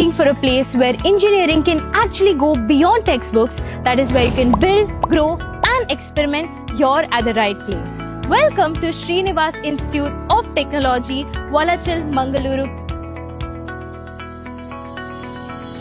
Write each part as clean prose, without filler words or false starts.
looking for a place where engineering can actually go beyond textbooks, that is where you can build, grow and experiment, you're at the right place. Welcome to Srinivas Institute of Technology, Valachal, Mangaluru.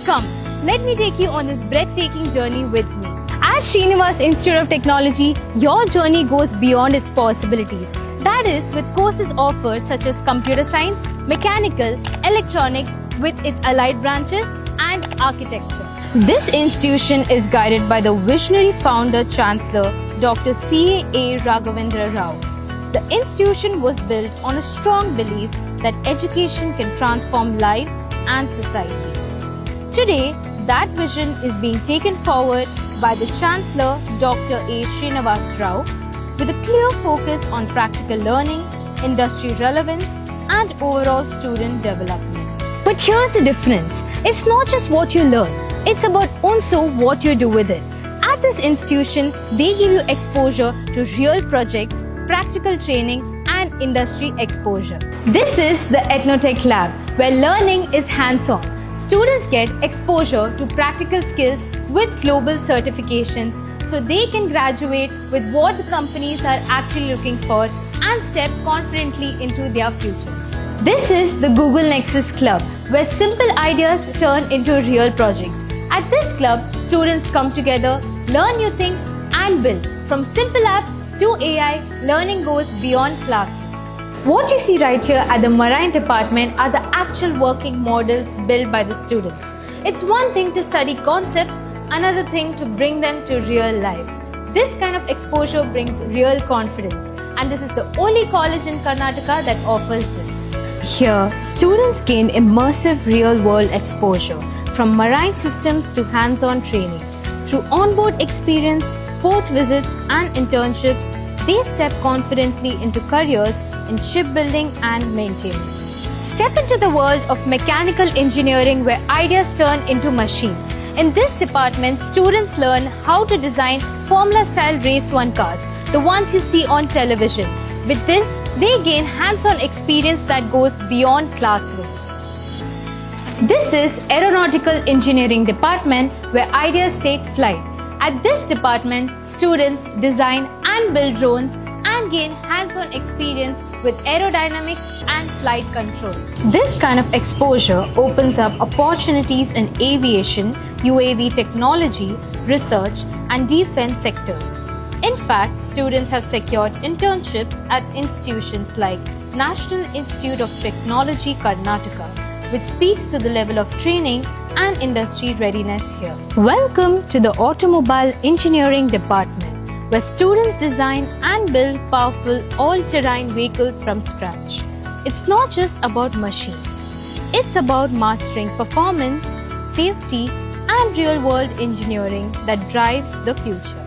Come, let me take you on this breathtaking journey with me. At Srinivas Institute of Technology, your journey goes beyond its possibilities. That is, with courses offered such as computer science, mechanical, electronics, with its allied branches, and architecture. This institution is guided by the visionary founder Chancellor, Dr. C.A. Raghavendra Rao. The institution was built on a strong belief that education can transform lives and society. Today, that vision is being taken forward by the Chancellor, Dr. A. Srinivas Rao, with a clear focus on practical learning, industry relevance, and overall student development. But here's the difference. It's not just what you learn, it's about also what you do with it. At this institution, they give you exposure to real projects, practical training, and industry exposure. This is the Ethnotech Lab, where learning is hands-on. Students get exposure to practical skills with global certifications, so they can graduate with what the companies are actually looking for and step confidently into their futures. This is the Google Nexus Club, where simple ideas turn into real projects. At this club, students come together, learn new things and build. From simple apps to AI, learning goes beyond classrooms. What you see right here at the Marine department are the actual working models built by the students. It's one thing to study concepts, another thing to bring them to real life. This kind of exposure brings real confidence, and this is the only college in Karnataka that offers this. Here, students gain immersive real-world exposure, from marine systems to hands-on training. Through onboard experience, port visits and internships, they step confidently into careers in shipbuilding and maintenance. Step into the world of mechanical engineering, where ideas turn into machines. In this department, students learn how to design Formula-style Race 1 cars, the ones you see on television. With this, they gain hands-on experience that goes beyond classrooms. This is Aeronautical Engineering department, where ideas take flight. At this department, students design and build drones and gain hands-on experience with aerodynamics and flight control. This kind of exposure opens up opportunities in aviation, UAV technology, research, and defense sectors. In fact, students have secured internships at institutions like National Institute of Technology, Karnataka, which speaks to the level of training and industry readiness here. Welcome to the Automobile Engineering department, where students design and build powerful all-terrain vehicles from scratch. It's not just about machines. It's about mastering performance, safety, and real-world engineering that drives the future.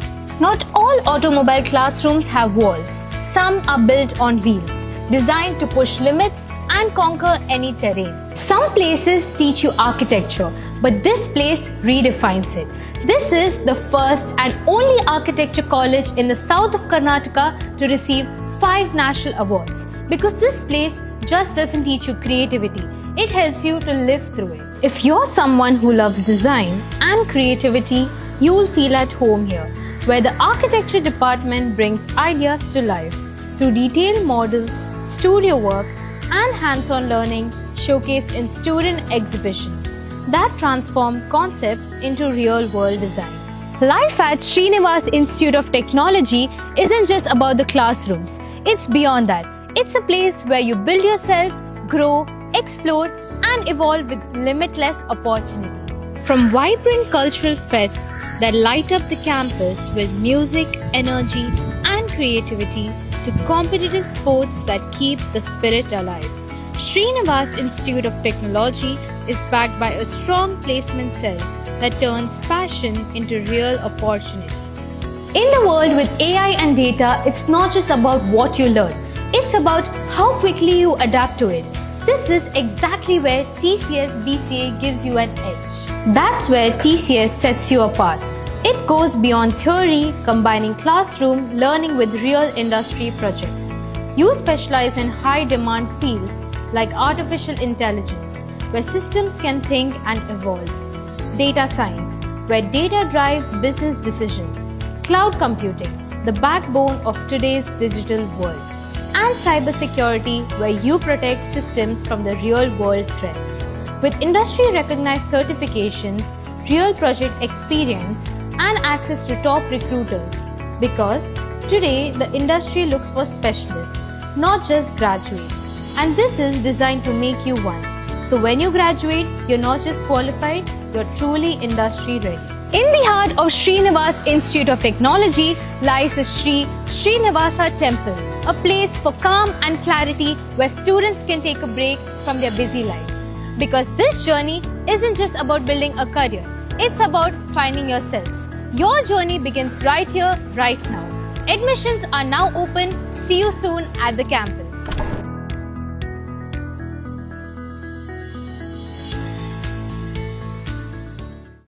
Not all automobile classrooms have walls. Some are built on wheels, designed to push limits and conquer any terrain. Some places teach you architecture, but this place redefines it. This is the first and only architecture college in the south of Karnataka to receive 5 national awards, because this place just doesn't teach you creativity, it helps you to live through it. If you're someone who loves design and creativity, you'll feel at home here, where the architecture department brings ideas to life through detailed models, studio work, and hands-on learning showcased in student exhibitions that transform concepts into real-world designs. Life at Srinivas Institute of Technology isn't just about the classrooms. It's beyond that. It's a place where you build yourself, grow, explore, and evolve with limitless opportunities. From vibrant cultural fests that light up the campus with music, energy, and creativity, to competitive sports that keep the spirit alive, Srinivas Institute of Technology is backed by a strong placement cell that turns passion into real opportunities. In the world with AI and data, it's not just about what you learn, it's about how quickly you adapt to it. This is exactly where TCS BCA gives you an edge. That's where TCS sets you apart. It goes beyond theory, combining classroom learning with real industry projects. You specialize in high-demand fields like artificial intelligence, where systems can think and evolve. Data science, where data drives business decisions. Cloud computing, the backbone of today's digital world. And cybersecurity, where you protect systems from the real-world threats. With industry-recognized certifications, real project experience, and access to top recruiters. Because today, the industry looks for specialists, not just graduates. And this is designed to make you one. So when you graduate, you're not just qualified, you're truly industry ready. In the heart of Srinivas Institute of Technology lies the Sri Srinivasa Temple, a place for calm and clarity where students can take a break from their busy lives. Because this journey isn't just about building a career, it's about finding yourself. Your journey begins right here, right now. Admissions are now open. See you soon at the campus.